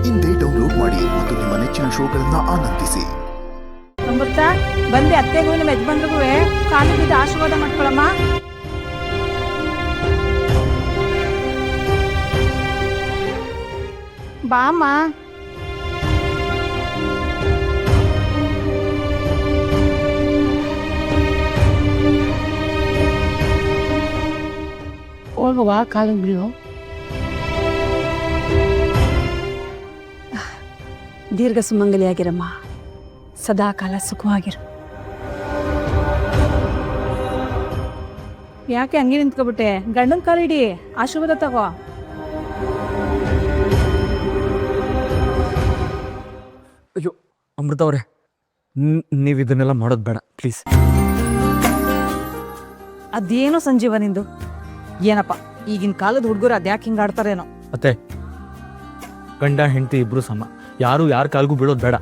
ಇಂದೇ ಡೌನ್ಲೋಡ್ ಮಾಡಿ ಮತ್ತು ನಿಮ್ಮ ನೆಚ್ಚಿನ ಶೋಗಳನ್ನ ಆನಂದಿಸಿ. ಅಮೃತ ಬಂದೆ, ಅತ್ತೆಗೂ ನಿಮ್ಮ ಯಜಮಾನ್ರಿಗೂ ಕಾಲು ಬಿದ್ದು ಆಶೀರ್ವಾದ ಮಾಡ್ಕೊಳಮ್ಮ. ಬಾಮ್ಮ. ಹೋಗುವ ಕಾಲು ಬಿಡು. ದೀರ್ಘ ಸುಮಂಗಲಿಯಾಗಿರಮ್ಮ, ಸದಾ ಕಾಲ ಸುಖವಾಗಿರು. ಯಾಕೆ ಹಂಗೆ ನಿಂತ್ಕೊಬಿಟ್ಟೆ? ಗಂಡನ ಕಾಲಿಡಿ, ಆಶೀರ್ವಾದ ತಗೋ. ಅಯ್ಯೋ ಅಮೃತ ಅವರೇ, ನೀವು ಇದನ್ನೆಲ್ಲ ಮಾಡೋದು ಬೇಡ ಪ್ಲೀಸ್. ಅದೇನೋ ಸಂಜೀವ ನಿಂದು, ಏನಪ್ಪ ಈಗಿನ ಕಾಲದ ಹುಡುಗರು ಅದ್ಯಾಕೆ ಹಿಂಗೆ ಆಡ್ತಾರೇನೋ. ಅತ್ತೆ, ಗಂಡ ಹೆಂಡತಿ ಇಬ್ರು ಸಮ, ಯಾರು ಯಾರ ಕಾಲ್ಗೂ ಬೀಳೋದು ಬೇಡ.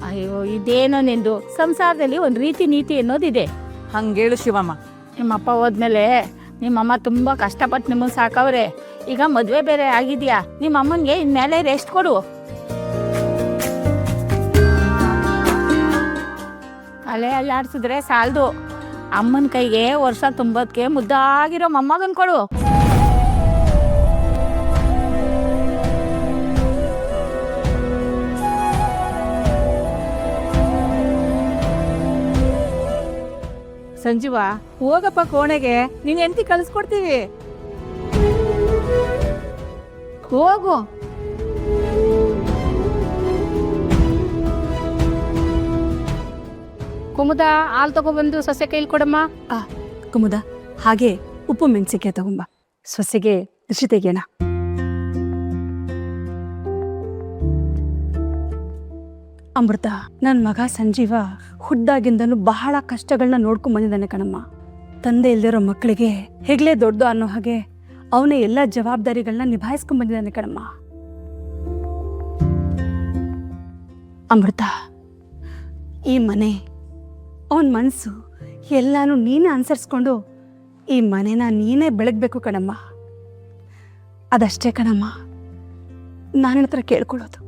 ಅಯ್ಯೋ, ಇದೇನೋ ನಿಂದು ಸಂಸಾರದಲ್ಲಿ ಒಂದು ರೀತಿ ನೀತಿ ಅನ್ನೋದಿದೆ. ಹಂಗೇಳು ಶಿವಮ್ಮ. ನಿಮ್ಮಪ್ಪ ಹೋದ್ಮೇಲೆ ನಿಮ್ಮಮ್ಮ ತುಂಬ ಕಷ್ಟಪಟ್ಟು ನಿಮ್ಮನ್ನು ಸಾಕವ್ರೆ. ಈಗ ಮದುವೆ ಬೇರೆ ಆಗಿದ್ಯಾ, ನಿಮ್ಮಮ್ಮನಿಗೆ ಇನ್ಮೇಲೆ ರೆಸ್ಟ್ ಕೊಡು. ಅಲೆ ಅಲ್ಲಾಡ್ಸಿದ್ರೆ ಸಾಲದು, ಅಮ್ಮನ ಕೈಗೆ ವರ್ಷ ತುಂಬದಕ್ಕೆ ಮುದ್ದಾಗಿರೋ ಮೊಮ್ಮಗನ್ ಕೊಡು. ಸಂಜೀವ, ಹೋಗಪ್ಪ ಕೋಣೆಗೆ, ನೀನ್ ಎಂತಿ ಕಳಿಸ್ಕೊಡ್ತೀವಿ. ಹೋಗು. ಕುಮುದ, ಹಾಲು ತಗೊಬಂದು ಸೊಸೆ ಕೈಲಿ ಕೊಡಮ್ಮ. ಕುಮುದ, ಹಾಗೆ ಉಪ್ಪು ಮೆಣಸಿಕೆ ತಗೊಂಬ, ಸೊಸೆಗೆ ಋಷಿ ತೆಗೆಯೋಣ. ಅಮೃತ, ನನ್ನ ಮಗ ಸಂಜೀವ ಹುಡ್ದಾಗಿಂದನೂ ಬಹಳ ಕಷ್ಟಗಳನ್ನ ನೋಡ್ಕೊಂಡ್ ಬಂದಿದ್ದಾನೆ ಕಣಮ್ಮ. ತಂದೆ ಇಲ್ದಿರೋ ಮಕ್ಕಳಿಗೆ ಹೆಗ್ಲೇ ದೊಡ್ಡದು ಅನ್ನೋ ಹಾಗೆ ಅವನೇ ಎಲ್ಲ ಜವಾಬ್ದಾರಿಗಳನ್ನ ನಿಭಾಯಿಸ್ಕೊಂಡ್ ಬಂದಿದ್ದಾನೆ ಕಣಮ್ಮ. ಅಮೃತ, ಈ ಮನೆ, ಅವನ ಮನಸ್ಸು ಎಲ್ಲಾನು ನೀನೇ ಅನುಸರಿಸ್ಕೊಂಡು ಈ ಮನೆನ ನೀನೇ ಬೆಳಗ್ಬೇಕು ಕಣಮ್ಮ. ಅದಷ್ಟೇ ಕಣಮ್ಮ ನಾನು ಹತ್ರ ಕೇಳ್ಕೊಳ್ಳೋದು.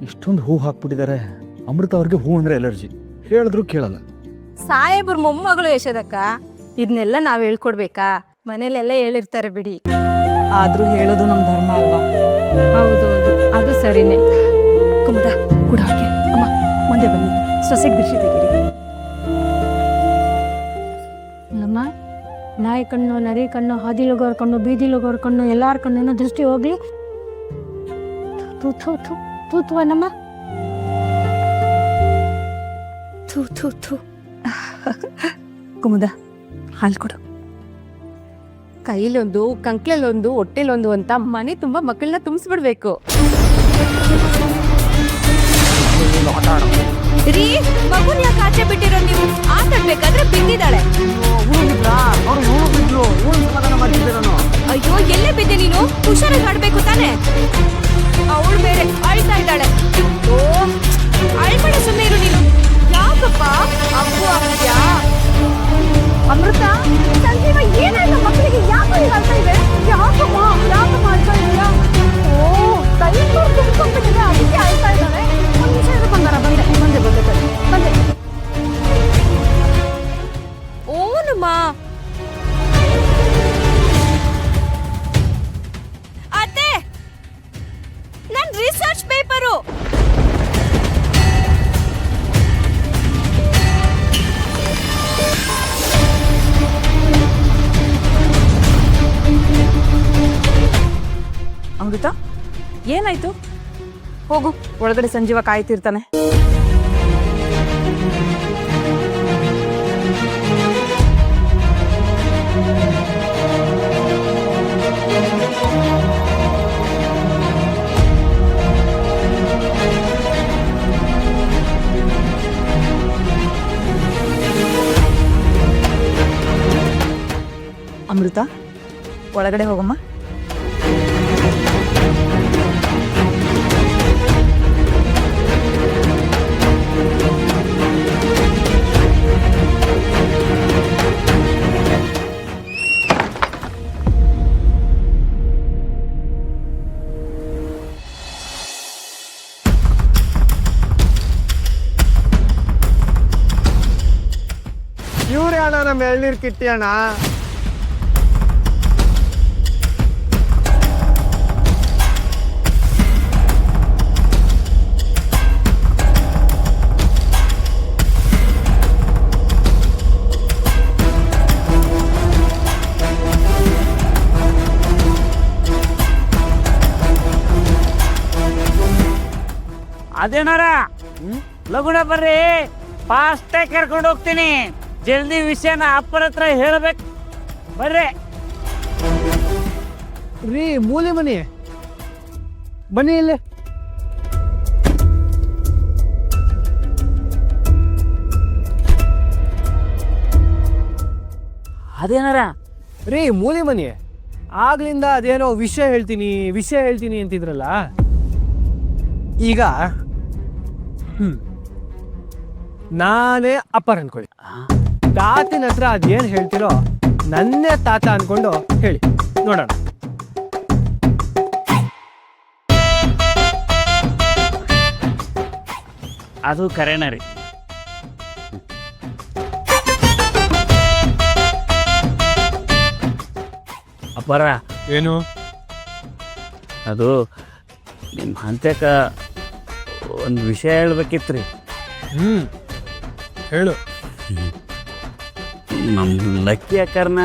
ಇಷ್ಟೊಂದು ಹೂ ಹಾಕ್ಬಿಟ್ಟಿದ್ದಾರೆ. ಅಮೃತ ಅವ್ರಿಗೆ ಹೂ ಅಂದ್ರೆ ಎಲರ್ಜಿ, ಹೇಳಿದ್ರು ಕೇಳಲ್ಲ. ಸಾಹೇಬ್ರ ಮೊಮ್ಮಗಳು ಯಶೋದಕ್ಕ, ಇದನ್ನೆಲ್ಲ ನಾವ್ ಹೇಳ್ಕೊಡ್ಬೇಕಾ? ಮನೇಲೆಲ್ಲ ಹೇಳಿರ್ತಾರೆ ಬಿಡಿ. ಆದ್ರೂ ಹೇಳೋದು ನಮ್ ಧರ್ಮ ಅಲ್ವಾ? ಹೌದು, ಅದು ಸರಿನೇ. ಕುಮುದ ಕೂಡ ಹಾಗೆ. ಅಮ್ಮ ಮುಂದೆ ಬನ್ನಿ, ಸೊಸೆಗೆ ದೃಷ್ಟಿ ತೆಗೀರಿ. ನಮ್ಮ ನಾಯಿ ಕಣ್ಣು, ನರಿ ಕಣ್ಣು, ಹಾದಿಲೋಗೋರ್ ಕಣ್ಣು, ಬೀದಿಲೋಗೋರ್ ಕಣ್ಣು, ಎಲ್ಲಾರ ಕಣ್ಣೇನೋ ದೃಷ್ಟಿ ಹೋಗ್ಲಿ. ತೂತ್ವನಮ್ಮ. ಕುಮುದ, ಹಾಲು ಕೊಡು. ಕೈಲೊಂದು, ಕಂಕ್ಲಲ್ಲೊಂದು, ಹೊಟ್ಟೆಲೊಂದು ಅಂತ ಮನೆ ತುಂಬಾ ಮಕ್ಕಳನ್ನ ತುಂಬಿಸ್ಬಿಡ್ಬೇಕು. ರೀ, ಮಗುನ ಯಾಕೆ ಆಚೆ ಬಿಟ್ಟಿರೋ ನೀವು? ಆಟಾಡ್ಬೇಕಾದ್ರೆ ಬಿದ್ದಿದ್ದಾಳೆ. ಅಯ್ಯೋ, ಎಲ್ಲೇ ಬಿದ್ದೆ ನೀನು? ಹುಷಾರಾಗಿ ಆಡ್ಬೇಕು ತಾನೆ. ಅವಳು ಬೇರೆ ಅಳ್ತಾ ಇದ್ದಾಳೆ. ಓ, ಅಳ್ಬೇಡ, ಸುಮ್ಮನೆ ಇರು ನೀನು. ಯಾಕಪ್ಪ ಅಪ್ಪು ಆಗ್ತೀಯಾ? ಅಮೃತ, ಸಂಜೀವ, ಏನಾಯ್ತು ಮಕ್ಕಳಿಗೆ? ಯಾಕೆ ಈಗ ಅಳ್ತಾ ಇದೆ? ಯಾಕಮ್ಮ ಅಳ್ತಾ ಇದೆಯಾ? ಓ, ಕೈ ತುಂಬಿಕೊಂಡಿದೆ, ಅದಕ್ಕೆ ಅಳ್ತಾ ಇದ್ದಾಳೆ. ಒಂದು ನಿಮಿಷ ಇರು ಬಂಗಾರ, ಬಂದೆ. ಓನಮ್ಮ, ಅತ್ತೆ, ನನ್ ರಿಸರ್ಚ್ ಪೇಪರು. ಅಮೃತ, ಏನಾಯ್ತು? ಹೋಗು, ಒಳಗಡೆ ಸಂಜೀವ ಕಾಯ್ತಿರ್ತಾನೆ. ಅಮೃತ, ಒಳಗಡೆ ಹೋಗಮ್ಮ. ನಮ್ಮ ಎಳ್ನೀರು ಕಿಟ್ಟಿ ಅಣ್ಣ. ಅದೇನಾರ ಲಗುಣ ಬರ್ರಿ, ಫಾಸ್ಟಾಗಿ ಕರ್ಕೊಂಡು ಹೋಗ್ತೀನಿ. ಜಲ್ದಿ ವಿಷಯನ ಅಪ್ಪರ ಹತ್ರ ಹೇಳ್ಬೇಕು. ಬರ್ರಿ. ರೀ ಮೂಲೆ ಮನಿ ಬನ್ನಿ ಇಲ್ಲಿ. ಅದೇನಾರ ರೀ ಮೂಲೆ ಮನಿ, ಆಗ್ಲಿಂದ ಅದೇನೋ ವಿಷಯ ಹೇಳ್ತೀನಿ ಅಂತಿದ್ರಲ್ಲ, ಈಗ ನಾನೇ ಅಪ್ಪರ್ ಅನ್ಕೊಳ್ಳಿ. ತಾತನ ಹತ್ರ ಅದೇನು ಹೇಳ್ತಿರೋ ನನ್ನೇ ತಾತ ಅನ್ಕೊಂಡು ಹೇಳಿ ನೋಡೋಣ. ಅದು ಕರೆನ ರೀ. ಅಪ್ಪರ ಏನು? ಅದು ನಿಮ್ಮ ಹಂತಕ ಒಂದು ವಿಷಯ ಹೇಳ್ಬೇಕಿತ್ರಿ. ಹೇಳು. ನಮ್ಮ ಲಕ್ಕಿ ಅಕ್ಕರ್ನ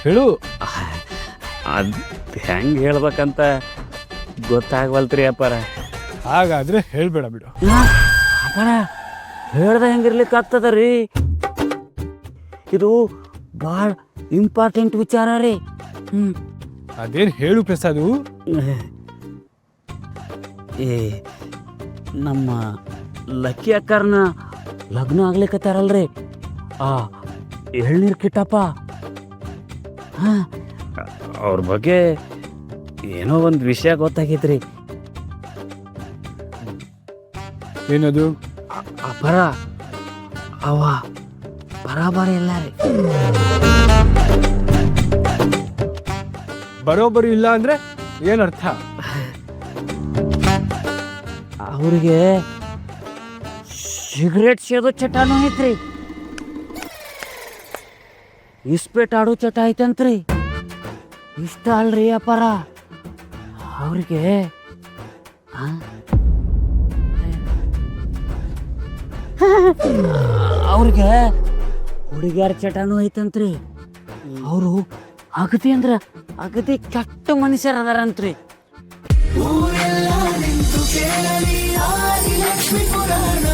ಹೇಳು. ಅದು ಹೆಂಗೆ ಹೇಳ್ಬೇಕಂತ ಗೊತ್ತಾಗ್ವಲ್ತ್ರಿ ಅಪ್ಪರ. ಹಾಗಾದ್ರೆ ಹೇಳ್ಬೇಡ ಬಿಡು. ಅಪ್ಪರ ಹೇಳ್ದೆ ಹೆಂಗಿರ್ಲಿಕ್ಕೆ ಆಗ್ತದ ರೀ. ಇದು ಭಾಳ ಇಂಪಾರ್ಟೆಂಟ್ ವಿಚಾರ ರೀ. ಅದೇನು ಹೇಳು ಪ್ರಸಾದು. ಏ ನಮ್ಮ ಲಕ್ಕಿ ಅಕ್ಕರ್ನ ಲಗ್ನ ಆಗ್ಲಿಕ್ಕತ್ತಾರಲ್ರಿ ಆ ಎಳ್ನೀರು ಕಿಟ್ಟಪ್ಪ. ಹಾಂ, ಅವ್ರ ಬಗ್ಗೆ ಏನೋ ಒಂದು ವಿಷಯ ಗೊತ್ತಾಗೈತ್ರಿ. ಏನದು? ಅಪರ ಅವ ಬರಾಬರಿ ಇಲ್ಲ ರೀ. ಬರೋಬ್ಬರಿ ಇಲ್ಲ ಅಂದ್ರೆ ಏನರ್ಥ? ಅವ್ರಿಗೆ ಸಿಗರೇಟ್ ಸೇದೋ ಚಟನೂ ಐತ್ರಿ, ಇಸ್ಪೇಟ್ ಆಡೋ ಚಟ ಐತಂತ್ರಿ. ಇಷ್ಟ ಅಲ್ರಿ ಅಪ್ಪಾರ ಅವ್ರಿಗೆ. ಅವ್ರಿಗೆ ಹುಡುಗಿಯರ ಚಟನೂ ಐತಂತ್ರಿ. ಅವರು ಅಗದಿ ಅಂದ್ರ ಅಗದಿ ಕೆಟ್ಟ ಮನುಷ್ಯರ ಅದಾರಂತ್ರಿ. ಊರೆಲ್ಲ ನಿಂತು ಕೇಳಲಿ ಆದಿ ಲಕ್ಷ್ಮೀ ಪುರಾಣ.